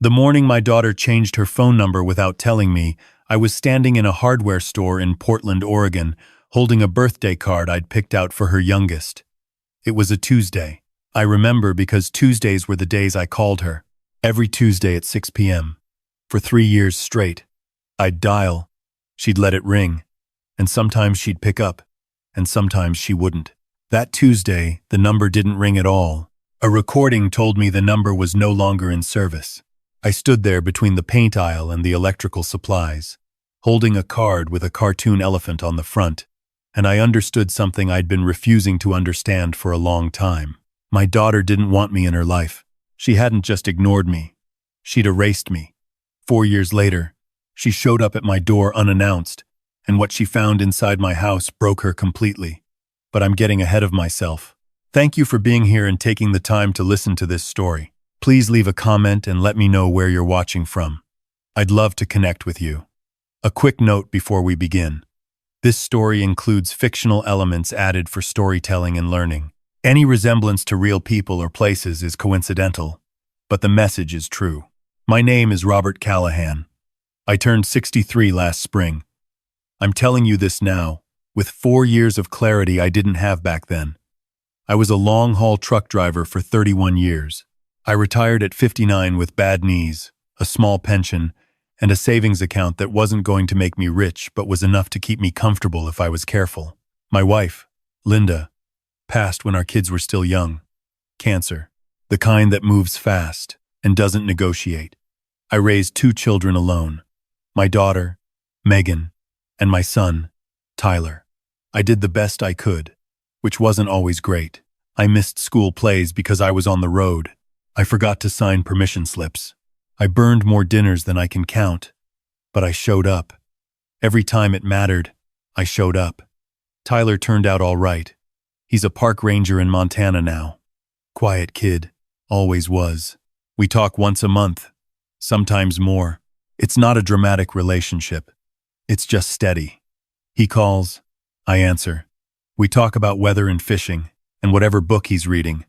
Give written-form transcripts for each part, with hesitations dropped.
The morning my daughter changed her phone number without telling me, I was standing in a hardware store in Portland, Oregon, holding a birthday card I'd picked out for her youngest. It was a Tuesday. I remember because Tuesdays were the days I called her. Every Tuesday at 6 p.m. For 3 years straight. I'd dial. She'd let it ring. And sometimes she'd pick up. And sometimes she wouldn't. That Tuesday, the number didn't ring at all. A recording told me the number was no longer in service. I stood there between the paint aisle and the electrical supplies, holding a card with a cartoon elephant on the front, and I understood something I'd been refusing to understand for a long time. My daughter didn't want me in her life. She hadn't just ignored me. She'd erased me. 4 years later, she showed up at my door unannounced, and what she found inside my house broke her completely. But I'm getting ahead of myself. Thank you for being here and taking the time to listen to this story. Please leave a comment and let me know where you're watching from. I'd love to connect with you. A quick note before we begin. This story includes fictional elements added for storytelling and learning. Any resemblance to real people or places is coincidental, but the message is true. My name is Robert Callahan. I turned 63 last spring. I'm telling you this now, with 4 years of clarity I didn't have back then. I was a long-haul truck driver for 31 years. I retired at 59 with bad knees, a small pension, and a savings account that wasn't going to make me rich but was enough to keep me comfortable if I was careful. My wife, Linda, passed when our kids were still young. Cancer, the kind that moves fast and doesn't negotiate. I raised 2 children alone, my daughter, Megan, and my son, Tyler. I did the best I could, which wasn't always great. I missed school plays because I was on the road. I forgot to sign permission slips. I burned more dinners than I can count, but I showed up. Every time it mattered, I showed up. Tyler turned out all right. He's a park ranger in Montana now. Quiet kid, always was. We talk once a month, sometimes more. It's not a dramatic relationship. It's just steady. He calls, I answer. We talk about weather and fishing, and whatever book he's reading.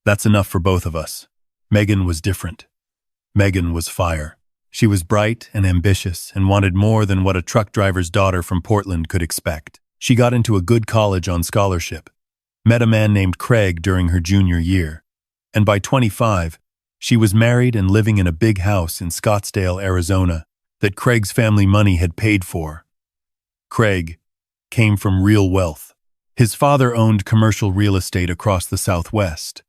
That's enough for both of us. Megan was different. Megan was fire. She was bright and ambitious and wanted more than what a truck driver's daughter from Portland could expect. She got into a good college on scholarship, met a man named Craig during her junior year, and by 25, she was married and living in a big house in Scottsdale, Arizona, that Craig's family money had paid for. Craig came from real wealth. His father owned commercial real estate across the Southwest.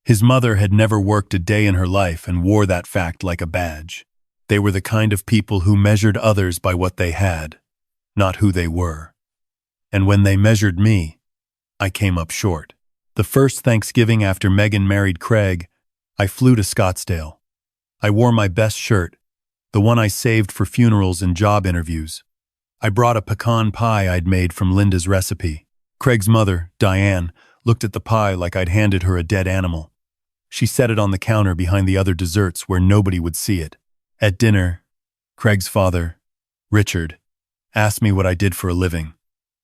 His mother had never worked a day in her life and wore that fact like a badge. They were the kind of people who measured others by what they had, not who they were. And when they measured me, I came up short. The first Thanksgiving after Megan married Craig, I flew to Scottsdale. I wore my best shirt, the one I saved for funerals and job interviews. I brought a pecan pie I'd made from Linda's recipe. Craig's mother, Diane, looked at the pie like I'd handed her a dead animal. She set it on the counter behind the other desserts where nobody would see it. At dinner, Craig's father, Richard, asked me what I did for a living.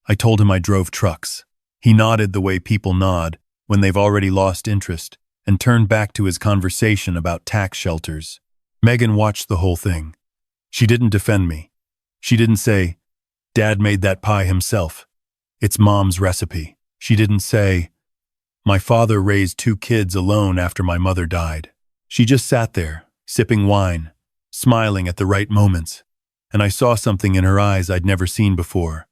I told him I drove trucks. He nodded the way people nod when they've already lost interest and turned back to his conversation about tax shelters. Megan watched the whole thing. She didn't defend me. She didn't say, Dad made that pie himself. It's Mom's recipe. She didn't say, my father raised 2 kids alone after my mother died. She just sat there, sipping wine, smiling at the right moments, and I saw something in her eyes I'd never seen before.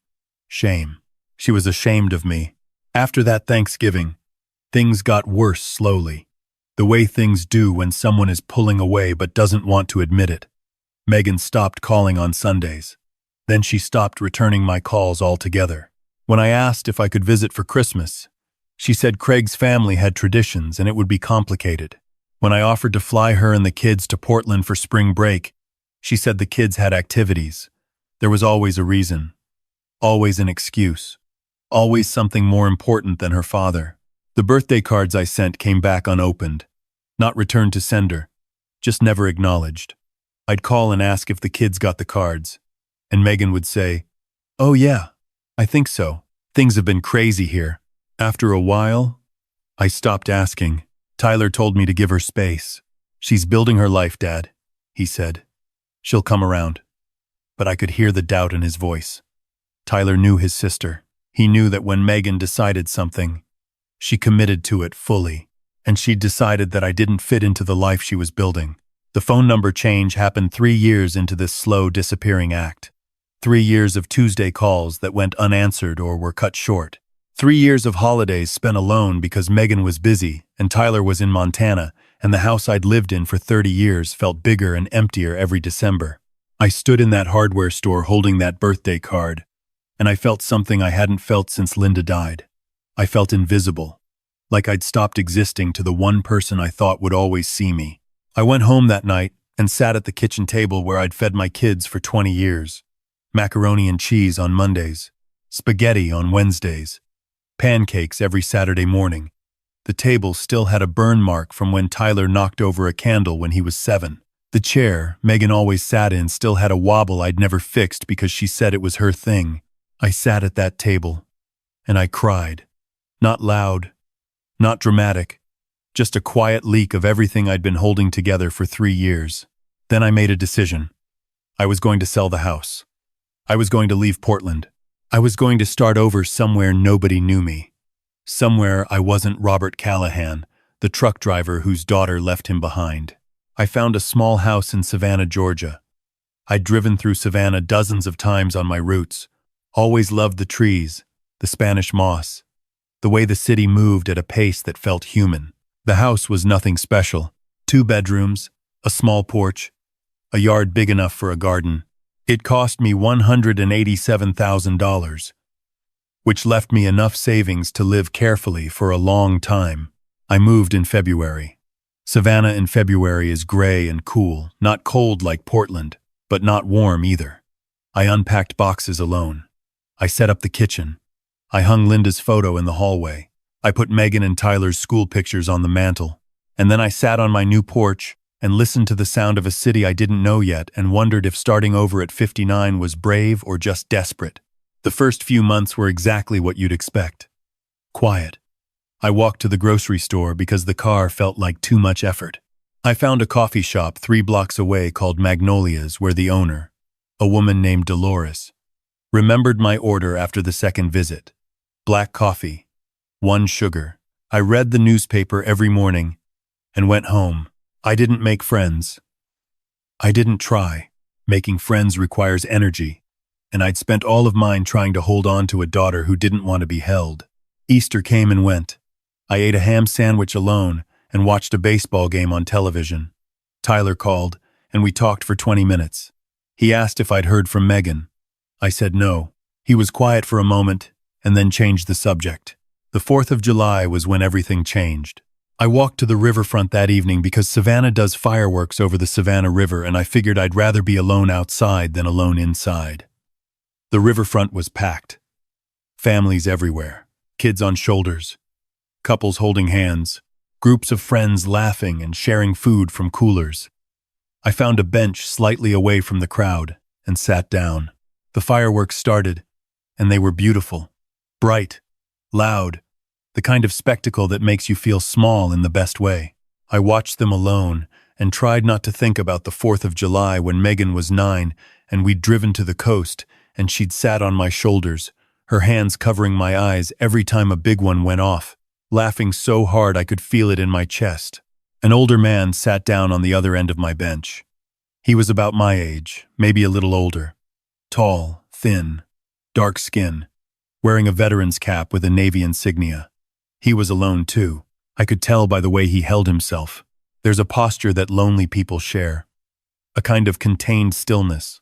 Shame. She was ashamed of me. After that Thanksgiving, things got worse slowly. The way things do when someone is pulling away but doesn't want to admit it. Megan stopped calling on Sundays. Then she stopped returning my calls altogether. When I asked if I could visit for Christmas, she said Craig's family had traditions and it would be complicated. When I offered to fly her and the kids to Portland for spring break, she said the kids had activities. There was always a reason, always an excuse, always something more important than her father. The birthday cards I sent came back unopened, not returned to sender, just never acknowledged. I'd call and ask if the kids got the cards, and Megan would say, "Oh yeah, I think so. Things have been crazy here." After a while, I stopped asking. Tyler told me to give her space. She's building her life, Dad. he said. She'll come around. But I could hear the doubt in his voice. Tyler knew his sister. He knew that when Megan decided something, she committed to it fully, and she'd decided that I didn't fit into the life she was building. The phone number change happened 3 years into this slow disappearing act. 3 years of Tuesday calls that went unanswered or were cut short. 3 years of holidays spent alone because Megan was busy and Tyler was in Montana, and the house I'd lived in for 30 years felt bigger and emptier every December. I stood in that hardware store holding that birthday card, and I felt something I hadn't felt since Linda died. I felt invisible, like I'd stopped existing to the one person I thought would always see me. I went home that night and sat at the kitchen table where I'd fed my kids for 20 years. Macaroni and cheese on Mondays, spaghetti on Wednesdays, pancakes every Saturday morning. The table still had a burn mark from when Tyler knocked over a candle when he was 7. The chair Megan always sat in still had a wobble I'd never fixed because she said it was her thing. I sat at that table, and I cried. Not loud, not dramatic, just a quiet leak of everything I'd been holding together for 3 years. Then I made a decision. I was going to sell the house. I was going to leave Portland. I was going to start over somewhere nobody knew me. Somewhere I wasn't Robert Callahan, the truck driver whose daughter left him behind. I found a small house in Savannah, Georgia. I'd driven through Savannah dozens of times on my routes. Always loved the trees, the Spanish moss, the way the city moved at a pace that felt human. The house was nothing special. 2 bedrooms, a small porch, a yard big enough for a garden. It cost me $187,000, which left me enough savings to live carefully for a long time. I moved in February. Savannah in February is gray and cool, not cold like Portland, but not warm either. I unpacked boxes alone. I set up the kitchen. I hung Linda's photo in the hallway. I put Megan and Tyler's school pictures on the mantle. And then I sat on my new porch and listened to the sound of a city I didn't know yet and wondered if starting over at 59 was brave or just desperate. The first few months were exactly what you'd expect. Quiet. I walked to the grocery store because the car felt like too much effort. I found a coffee shop 3 blocks away called Magnolia's where the owner, a woman named Dolores, remembered my order after the second visit. Black coffee, 1 sugar. I read the newspaper every morning and went home. I didn't make friends. I didn't try. Making friends requires energy, and I'd spent all of mine trying to hold on to a daughter who didn't want to be held. Easter came and went. I ate a ham sandwich alone and watched a baseball game on television. Tyler called, and we talked for 20 minutes. He asked if I'd heard from Megan. I said no. He was quiet for a moment and then changed the subject. The 4th of July was when everything changed. I walked to the riverfront that evening because Savannah does fireworks over the Savannah River, and I figured I'd rather be alone outside than alone inside. The riverfront was packed. Families everywhere, kids on shoulders, couples holding hands, groups of friends laughing and sharing food from coolers. I found a bench slightly away from the crowd and sat down. The fireworks started, and they were beautiful, bright, loud, the kind of spectacle that makes you feel small in the best way. I watched them alone and tried not to think about the 4th of July when Megan was 9 and we'd driven to the coast and she'd sat on my shoulders, her hands covering my eyes every time a big one went off, laughing so hard I could feel it in my chest. An older man sat down on the other end of my bench. He was about my age, maybe a little older. Tall, thin, dark skin, wearing a veteran's cap with a Navy insignia. He was alone too. I could tell by the way he held himself. There's a posture that lonely people share. A kind of contained stillness,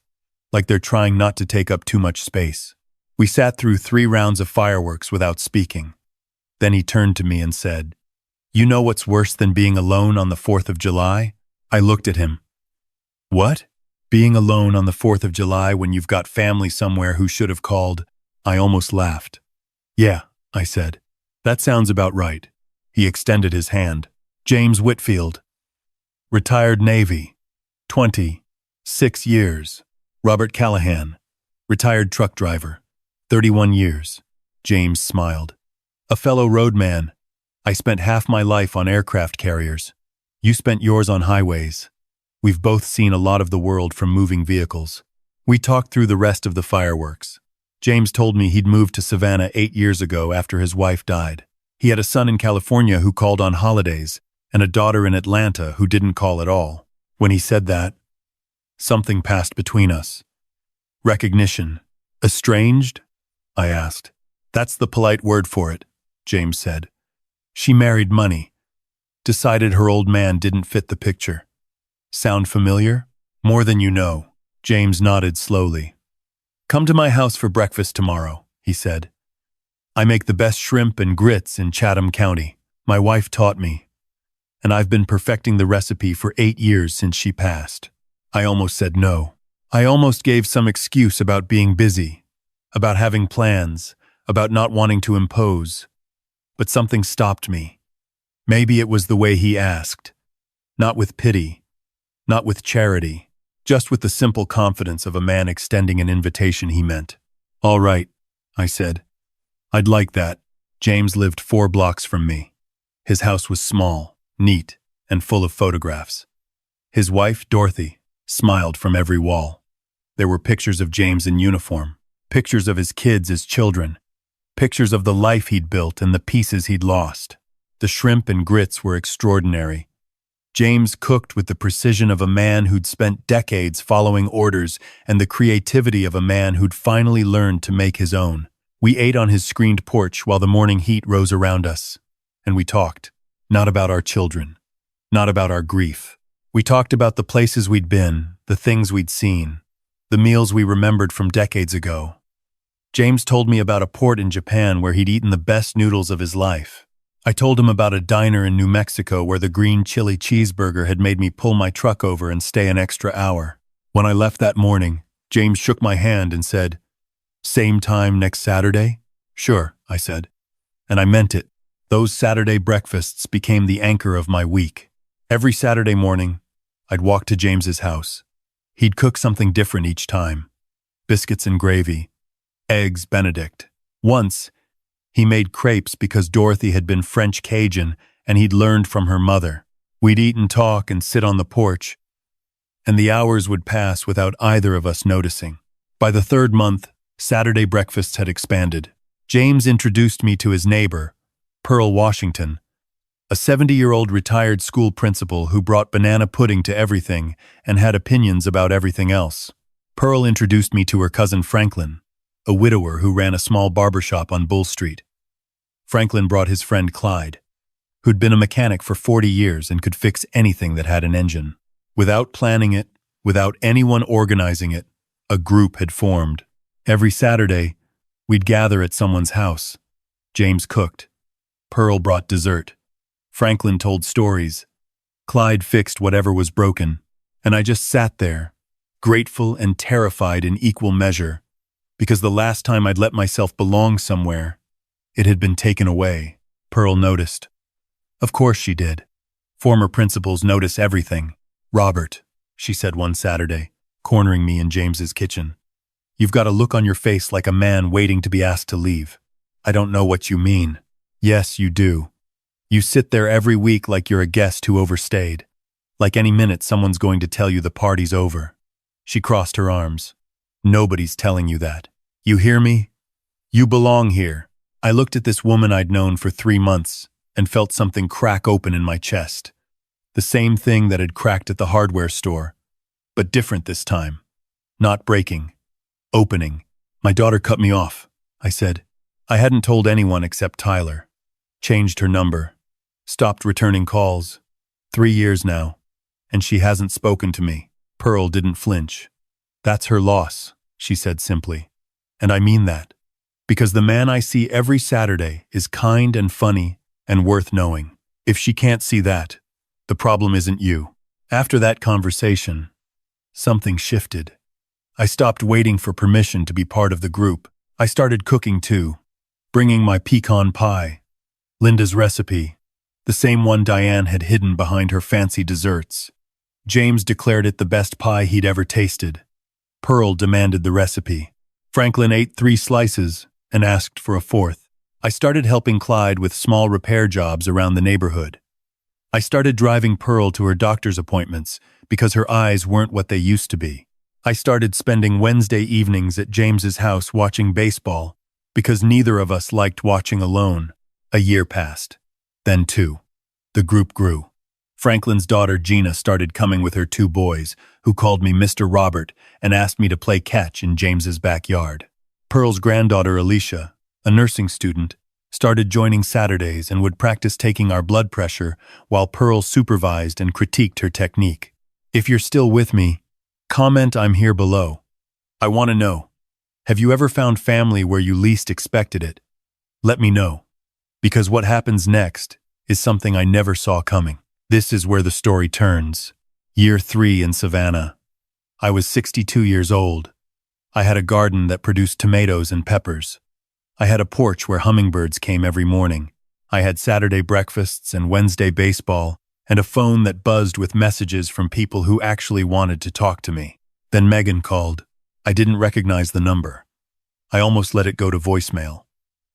like they're trying not to take up too much space. We sat through 3 rounds of fireworks without speaking. Then he turned to me and said, "You know what's worse than being alone on the 4th of July?" I looked at him. "What? Being alone on the 4th of July when you've got family somewhere who should have called?" I almost laughed. "Yeah," I said. "That sounds about right." He extended his hand. James Whitfield. Retired Navy. 26 years. Robert Callahan. Retired truck driver. 31 years. James smiled. A fellow roadman. I spent half my life on aircraft carriers. You spent yours on highways. We've both seen a lot of the world from moving vehicles. We talked through the rest of the fireworks. James told me he'd moved to Savannah 8 years ago after his wife died. He had a son in California who called on holidays, and a daughter in Atlanta who didn't call at all. When he said that, something passed between us. Recognition. Estranged? I asked. That's the polite word for it, James said. She married money. Decided her old man didn't fit the picture. Sound familiar? More than you know. James nodded slowly. Come to my house for breakfast tomorrow, he said. I make the best shrimp and grits in Chatham County. My wife taught me. And I've been perfecting the recipe for 8 years since she passed. I almost said no. I almost gave some excuse about being busy, about having plans, about not wanting to impose. But something stopped me. Maybe it was the way he asked. Not with pity, not with charity, just with the simple confidence of a man extending an invitation he meant. All right, I said. I'd like that. James lived 4 blocks from me. His house was small, neat, and full of photographs. His wife, Dorothy, smiled from every wall. There were pictures of James in uniform, pictures of his kids as children, pictures of the life he'd built and the pieces he'd lost. The shrimp and grits were extraordinary. James cooked with the precision of a man who'd spent decades following orders and the creativity of a man who'd finally learned to make his own. We ate on his screened porch while the morning heat rose around us, and we talked, not about our children, not about our grief. We talked about the places we'd been, the things we'd seen, the meals we remembered from decades ago. James told me about a port in Japan where he'd eaten the best noodles of his life. I told him about a diner in New Mexico where the green chili cheeseburger had made me pull my truck over and stay an extra hour. When I left that morning, James shook my hand and said, "Same time next Saturday?" "Sure," I said. And I meant it. Those Saturday breakfasts became the anchor of my week. Every Saturday morning, I'd walk to James's house. He'd cook something different each time. Biscuits and gravy, eggs Benedict. Once, he made crepes because Dorothy had been French Cajun and he'd learned from her mother. We'd eat and talk and sit on the porch, and the hours would pass without either of us noticing. By the 3rd month, Saturday breakfasts had expanded. James introduced me to his neighbor, Pearl Washington, a 70-year-old retired school principal who brought banana pudding to everything and had opinions about everything else. Pearl introduced me to her cousin Franklin, a widower who ran a small barbershop on Bull Street. Franklin brought his friend Clyde, who'd been a mechanic for 40 years and could fix anything that had an engine. Without planning it, without anyone organizing it, a group had formed. Every Saturday, we'd gather at someone's house. James cooked. Pearl brought dessert. Franklin told stories. Clyde fixed whatever was broken, and I just sat there, grateful and terrified in equal measure, because the last time I'd let myself belong somewhere, it had been taken away. Pearl noticed. Of course she did. Former principals notice everything. "Robert," she said one Saturday, cornering me in James's kitchen, "you've got a look on your face like a man waiting to be asked to leave." "I don't know what you mean." "Yes, you do. You sit there every week like you're a guest who overstayed. Like any minute someone's going to tell you the party's over." She crossed her arms. "Nobody's telling you that. You hear me? You belong here." I looked at this woman I'd known for 3 months and felt something crack open in my chest. The same thing that had cracked at the hardware store, but different this time. Not breaking. Opening. "My daughter cut me off," I said. I hadn't told anyone except Tyler. Changed her number. Stopped returning calls. 3 years now, and she hasn't spoken to me. Pearl didn't flinch. "That's her loss," she said simply. "And I mean that. Because the man I see every Saturday is kind and funny and worth knowing. If she can't see that, the problem isn't you." After that conversation, something shifted. I stopped waiting for permission to be part of the group. I started cooking too, bringing my pecan pie, Linda's recipe, the same one Diane had hidden behind her fancy desserts. James declared it the best pie he'd ever tasted. Pearl demanded the recipe. Franklin ate 3 slices and asked for a 4th. I started helping Clyde with small repair jobs around the neighborhood. I started driving Pearl to her doctor's appointments because her eyes weren't what they used to be. I started spending Wednesday evenings at James's house watching baseball because neither of us liked watching alone. A year passed. Then two. The group grew. Franklin's daughter Gina started coming with her two boys, who called me Mr. Robert and asked me to play catch in James's backyard. Pearl's granddaughter Alicia, a nursing student, started joining Saturdays and would practice taking our blood pressure while Pearl supervised and critiqued her technique. If you're still with me, comment I'm here below. I want to know, have you ever found family where you least expected it? Let me know, because what happens next is something I never saw coming. This is where the story turns. Year 3 in Savannah. I was 62 years old. I had a garden that produced tomatoes and peppers. I had a porch where hummingbirds came every morning. I had Saturday breakfasts and Wednesday baseball, and a phone that buzzed with messages from people who actually wanted to talk to me. Then Megan called. I didn't recognize the number. I almost let it go to voicemail.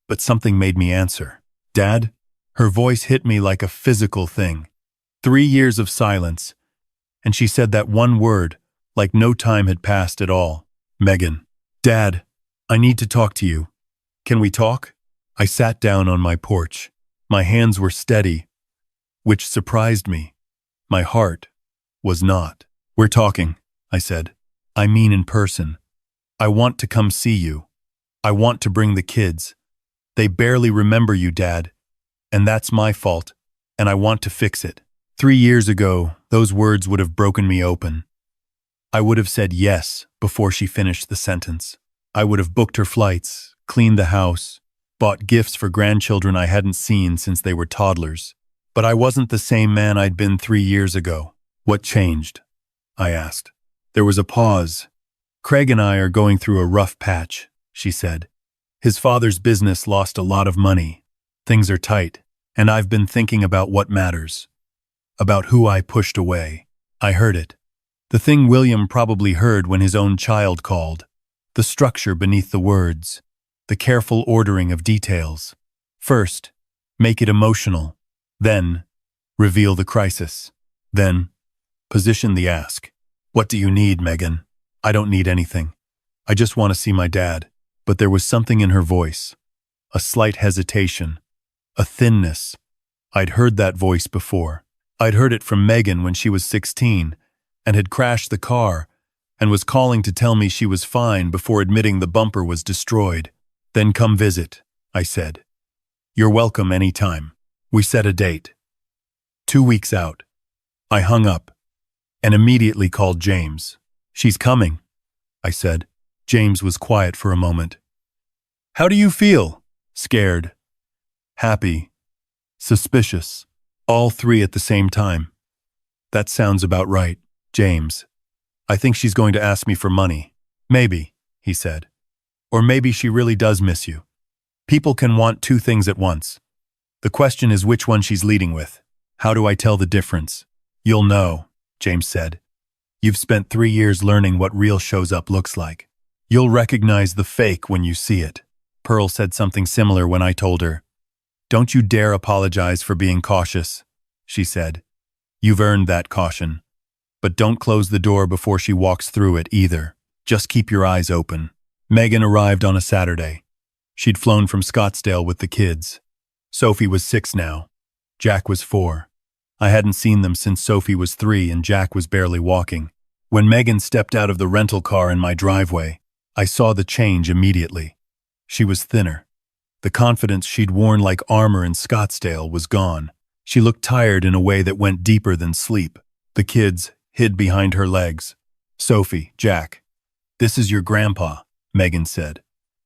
But something made me answer. Dad? Her voice hit me like a physical thing. 3 years of silence, and she said that one word, like no time had passed at all. Megan. Dad, I need to talk to you. Can we talk? I sat down on my porch. My hands were steady, which surprised me. My heart was not. We're talking, I said. I mean in person. I want to come see you. I want to bring the kids. They barely remember you, Dad, and that's my fault, and I want to fix it. 3 years ago, those words would have broken me open. I would have said yes before she finished the sentence. I would have booked her flights, cleaned the house, bought gifts for grandchildren I hadn't seen since they were toddlers. But I wasn't the same man I'd been 3 years ago. What changed? I asked. There was a pause. Craig and I are going through a rough patch, she said. His father's business lost a lot of money. Things are tight, and I've been thinking about what matters. About who I pushed away. I heard it. The thing William probably heard when his own child called. The structure beneath the words. The careful ordering of details. First, make it emotional. Then, reveal the crisis. Then, position the ask. What do you need, Megan? I don't need anything. I just want to see my dad. But there was something in her voice. A slight hesitation. A thinness. I'd heard that voice before. I'd heard it from Megan when she was 16 and had crashed the car and was calling to tell me she was fine before admitting the bumper was destroyed. Then come visit, I said. You're welcome anytime. We set a date. 2 weeks out. I hung up and immediately called James. She's coming, I said. James was quiet for a moment. How do you feel? Scared. Happy. Suspicious. All three at the same time. That sounds about right, James. I think she's going to ask me for money. Maybe, he said. Or maybe she really does miss you. People can want 2 things at once. The question is which one she's leading with. How do I tell the difference? You'll know, James said. You've spent 3 years learning what real shows up looks like. You'll recognize the fake when you see it. Pearl said something similar when I told her. Don't you dare apologize for being cautious, she said. You've earned that caution. But don't close the door before she walks through it either. Just keep your eyes open. Megan arrived on a Saturday. She'd flown from Scottsdale with the kids. Sophie was 6 now. Jack was 4. I hadn't seen them since Sophie was 3 and Jack was barely walking. When Megan stepped out of the rental car in my driveway, I saw the change immediately. She was thinner. The confidence she'd worn like armor in Scottsdale was gone. She looked tired in a way that went deeper than sleep. The kids hid behind her legs. Sophie, Jack, this is your grandpa, Megan said.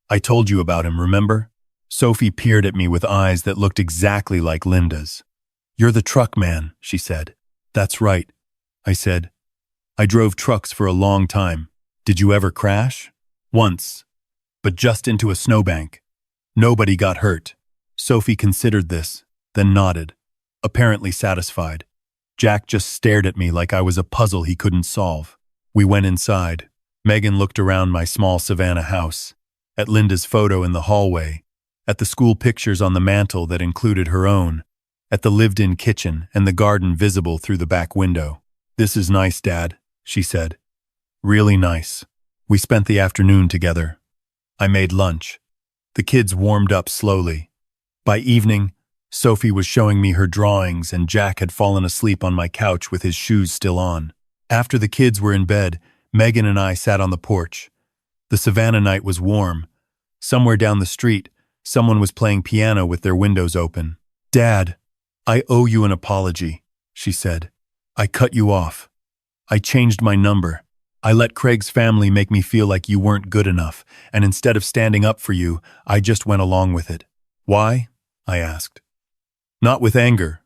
I told you about him, remember? Sophie peered at me with eyes that looked exactly like Linda's. You're the truck man, she said. That's right, I said. I drove trucks for a long time. Did you ever crash? Once, but just into a snowbank. Nobody got hurt. Sophie considered this, then nodded, apparently satisfied. Jack just stared at me like I was a puzzle he couldn't solve. We went inside. Megan looked around my small Savannah house, at Linda's photo in the hallway, at the school pictures on the mantle that included her own. at the lived-in kitchen and the garden visible through the back window. "This is nice, Dad," she said. "Really nice." We spent the afternoon together. I made lunch. The kids warmed up slowly. By evening, Sophie was showing me her drawings and Jack had fallen asleep on my couch with his shoes still on. After the kids were in bed, Megan and I sat on the porch. The Savannah night was warm. Somewhere down the street, someone was playing piano with their windows open. "Dad, I owe you an apology," she said. "I cut you off. I changed my number. I let Craig's family make me feel like you weren't good enough, and instead of standing up for you, I just went along with it." "Why?" I asked. Not with anger.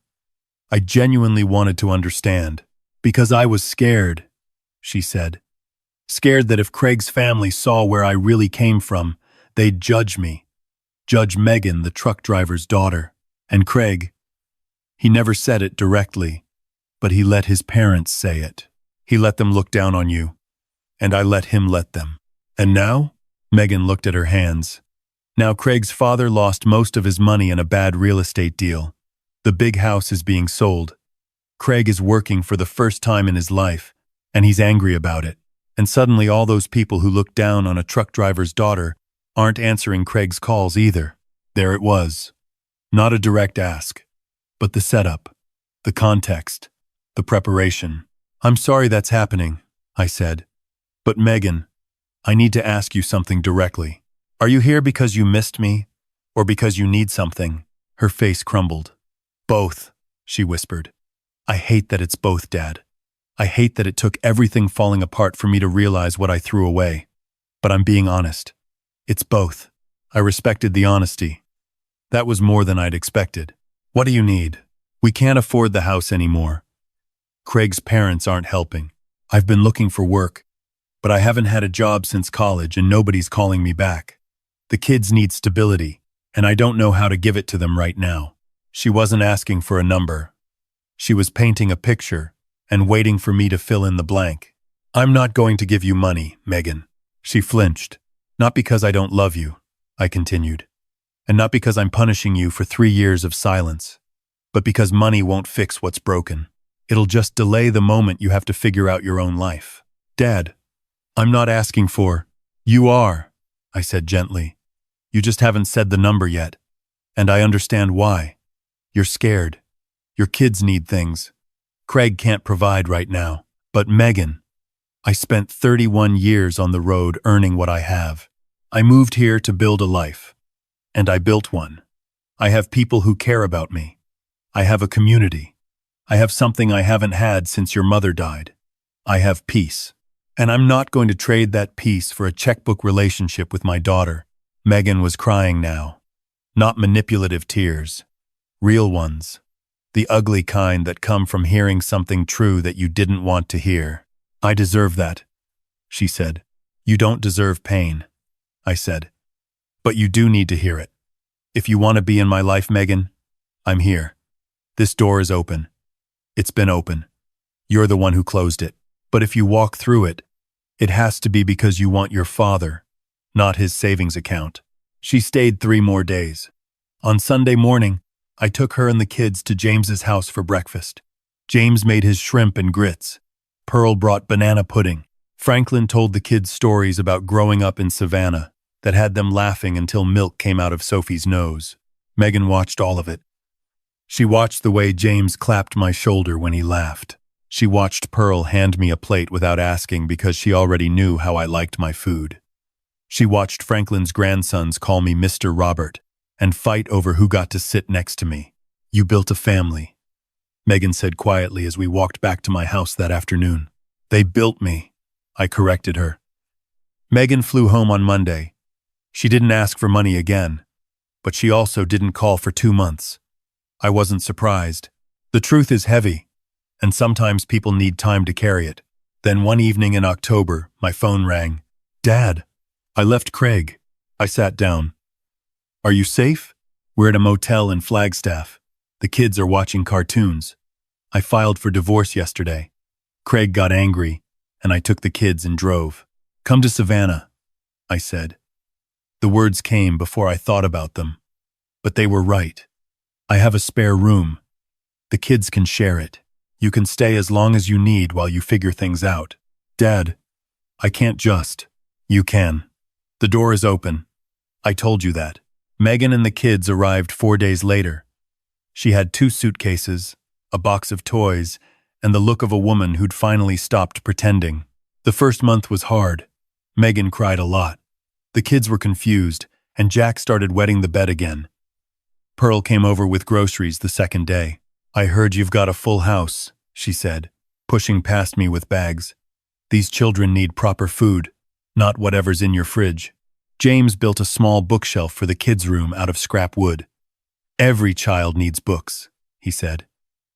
I genuinely wanted to understand. "Because I was scared," she said. "Scared that if Craig's family saw where I really came from, they'd judge me. Judge Megan, the truck driver's daughter. And Craig, he never said it directly, but he let his parents say it. He let them look down on you. And I let him let them. And now?" Megan looked at her hands. "Now Craig's father lost most of his money in a bad real estate deal. The big house is being sold. Craig is working for the first time in his life, and he's angry about it. And suddenly all those people who look down on a truck driver's daughter aren't answering Craig's calls either." There it was. Not a direct ask, but the setup, the context, the preparation. "I'm sorry that's happening," I said. "But Megan, I need to ask you something directly. Are you here because you missed me, or because you need something?" Her face crumbled. "Both," she whispered. "I hate that it's both, Dad. I hate that it took everything falling apart for me to realize what I threw away. But I'm being honest. It's both." I respected the honesty. That was more than I'd expected. "What do you need?" "We can't afford the house anymore. Craig's parents aren't helping. I've been looking for work, but I haven't had a job since college and nobody's calling me back. The kids need stability, and I don't know how to give it to them right now." She wasn't asking for a number. She was painting a picture and waiting for me to fill in the blank. "I'm not going to give you money, Megan." She flinched. "Not because I don't love you," I continued, "and not because I'm punishing you for 3 years of silence, but because money won't fix what's broken. It'll just delay the moment you have to figure out your own life." "Dad, I'm not asking for—" "You are," I said gently. "You just haven't said the number yet, and I understand why. You're scared. Your kids need things. Craig can't provide right now. But Megan, I spent 31 years on the road earning what I have. I moved here to build a life, and I built one. I have people who care about me. I have a community. I have something I haven't had since your mother died. I have peace. And I'm not going to trade that peace for a checkbook relationship with my daughter." Megan was crying now. Not manipulative tears. Real ones. The ugly kind that come from hearing something true that you didn't want to hear. "I deserve that," she said. "You don't deserve pain," I said. "But you do need to hear it. If you want to be in my life, Megan, I'm here. This door is open. It's been open. You're the one who closed it. But if you walk through it, it has to be because you want your father, not his savings account." She stayed 3 more days. On Sunday morning, I took her and the kids to James's house for breakfast. James made his shrimp and grits. Pearl brought banana pudding. Franklin told the kids stories about growing up in Savannah that had them laughing until milk came out of Sophie's nose. Megan watched all of it. She watched the way James clapped my shoulder when he laughed. She watched Pearl hand me a plate without asking because she already knew how I liked my food. She watched Franklin's grandsons call me Mr. Robert and fight over who got to sit next to me. "You built a family," Megan said quietly as we walked back to my house that afternoon. "They built me," I corrected her. Megan flew home on Monday. She didn't ask for money again, but she also didn't call for 2 months. I wasn't surprised. The truth is heavy, and sometimes people need time to carry it. Then one evening in October, my phone rang. "Dad, I left Craig." I sat down. "Are you safe?" "We're at a motel in Flagstaff. The kids are watching cartoons. I filed for divorce yesterday. Craig got angry, and I took the kids and drove. Come to Savannah," I said. The words came before I thought about them. But they were right. I have a spare room, The kids can share it. You can stay as long as you need while you figure things out. Dad, I can't just. You can. The door is open. I told you that. Megan and the kids arrived 4 days later. She had 2 suitcases, a box of toys, and the look of a woman who'd finally stopped pretending. The first month was hard. Megan cried a lot. The kids were confused, and Jack started wetting the bed again. Pearl came over with groceries the second day. I heard you've got a full house, she said, pushing past me with bags. These children need proper food, not whatever's in your fridge. James built a small bookshelf for the kids' room out of scrap wood. Every child needs books, he said.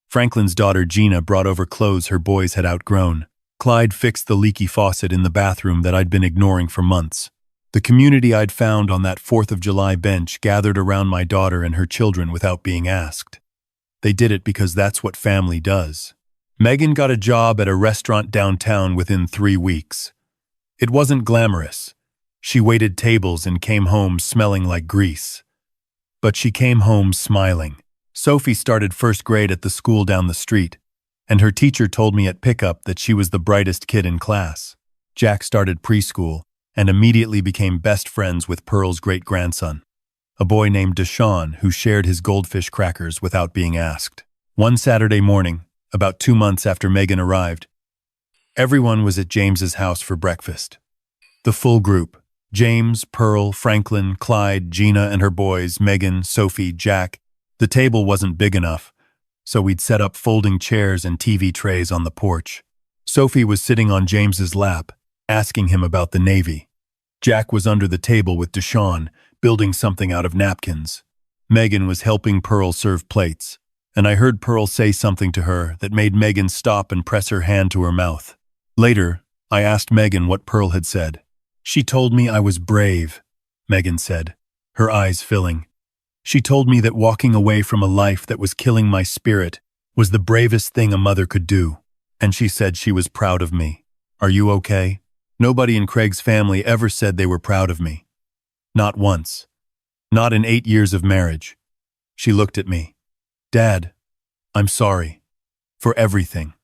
Franklin's daughter Gina brought over clothes her boys had outgrown. Clyde fixed the leaky faucet in the bathroom that I'd been ignoring for months. The community I'd found on that 4th of July bench gathered around my daughter and her children without being asked. They did it because that's what family does. Megan got a job at a restaurant downtown within 3 weeks. It wasn't glamorous. She waited tables and came home smelling like grease. But she came home smiling. Sophie started first grade at the school down the street, and her teacher told me at pickup that she was the brightest kid in class. Jack started preschool and immediately became best friends with Pearl's great-grandson, a boy named Deshaun who shared his goldfish crackers without being asked. One Saturday morning, about 2 months after Megan arrived, everyone was at James's house for breakfast. The full group: James, Pearl, Franklin, Clyde, Gina and her boys, Megan, Sophie, Jack. The table wasn't big enough, so we'd set up folding chairs and TV trays on the porch. Sophie was sitting on James's lap, asking him about the Navy. Jack was under the table with Deshaun, building something out of napkins. Megan was helping Pearl serve plates, and I heard Pearl say something to her that made Megan stop and press her hand to her mouth. Later, I asked Megan what Pearl had said. She told me I was brave, Megan said, her eyes filling. She told me that walking away from a life that was killing my spirit was the bravest thing a mother could do, and she said she was proud of me. Are you okay? Nobody in Craig's family ever said they were proud of me. Not once. Not in 8 years of marriage. She looked at me. Dad, I'm sorry. For everything.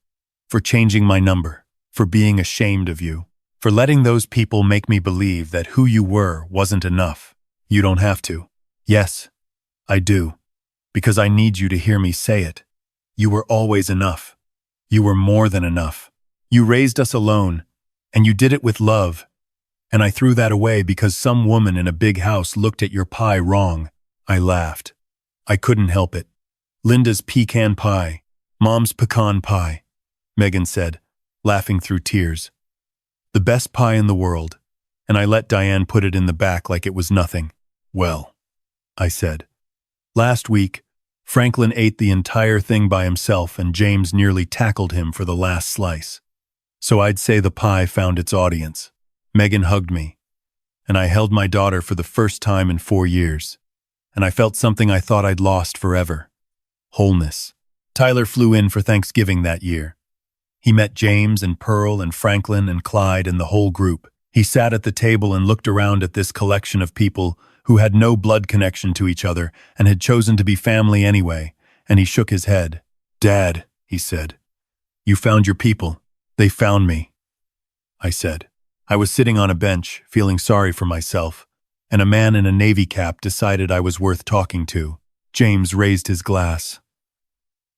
For changing my number. For being ashamed of you. For letting those people make me believe that who you were wasn't enough. You don't have to. Yes, I do. Because I need you to hear me say it. You were always enough. You were more than enough. You raised us alone, and you did it with love. And I threw that away because some woman in a big house looked at your pie wrong. I laughed. I couldn't help it. Linda's pecan pie, Mom's pecan pie, Megan said, laughing through tears. The best pie in the world, and I let Diane put it in the back like it was nothing. Well, I said. Last week, Franklin ate the entire thing by himself and James nearly tackled him for the last slice. So I'd say the pie found its audience. Megan hugged me, and I held my daughter for the first time in 4 years, and I felt something I thought I'd lost forever. Wholeness. Tyler flew in for Thanksgiving that year. He met James and Pearl and Franklin and Clyde and the whole group. He sat at the table and looked around at this collection of people who had no blood connection to each other and had chosen to be family anyway, and he shook his head. Dad, he said, you found your people. They found me. I said. I was sitting on a bench, feeling sorry for myself, and a man in a Navy cap decided I was worth talking to. James raised his glass.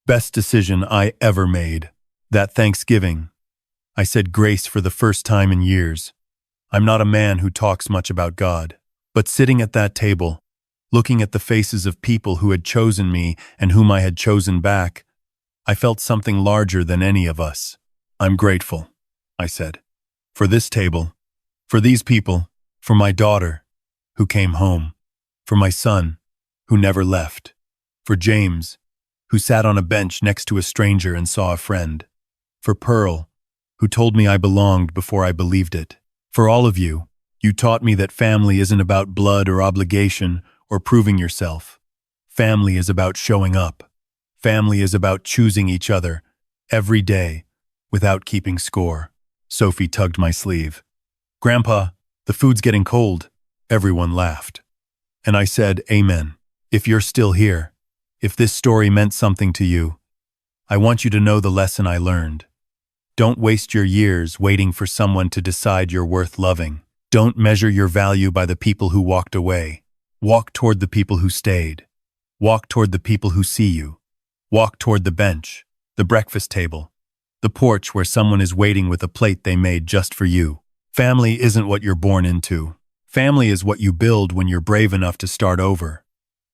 Best decision I ever made. That Thanksgiving, I said grace for the first time in years. I'm not a man who talks much about God, but sitting at that table, looking at the faces of people who had chosen me and whom I had chosen back, I felt something larger than any of us. I'm grateful, I said, for this table, for these people, for my daughter, who came home, for my son, who never left, for James, who sat on a bench next to a stranger and saw a friend, for Pearl, who told me I belonged before I believed it. For all of you, you taught me that family isn't about blood or obligation or proving yourself. Family is about showing up. Family is about choosing each other every day without keeping score. Sophie tugged my sleeve. Grandpa, the food's getting cold. Everyone laughed. And I said, Amen. If you're still here, if this story meant something to you, I want you to know the lesson I learned. Don't waste your years waiting for someone to decide you're worth loving. Don't measure your value by the people who walked away. Walk toward the people who stayed. Walk toward the people who see you. Walk toward the bench, the breakfast table, the porch where someone is waiting with a plate they made just for you. Family isn't what you're born into. Family is what you build when you're brave enough to start over.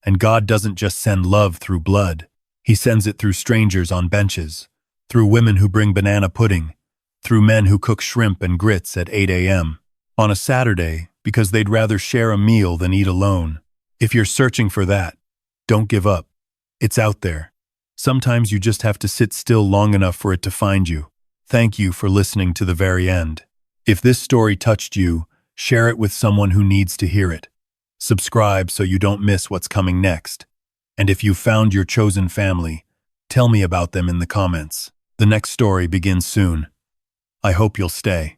And God doesn't just send love through blood. He sends it through strangers on benches, through women who bring banana pudding, through men who cook shrimp and grits at 8 a.m. on a Saturday because they'd rather share a meal than eat alone. If you're searching for that, don't give up. It's out there. Sometimes you just have to sit still long enough for it to find you. Thank you for listening to the very end. If this story touched you, share it with someone who needs to hear it. Subscribe so you don't miss what's coming next. And if you've found your chosen family, tell me about them in the comments. The next story begins soon. I hope you'll stay.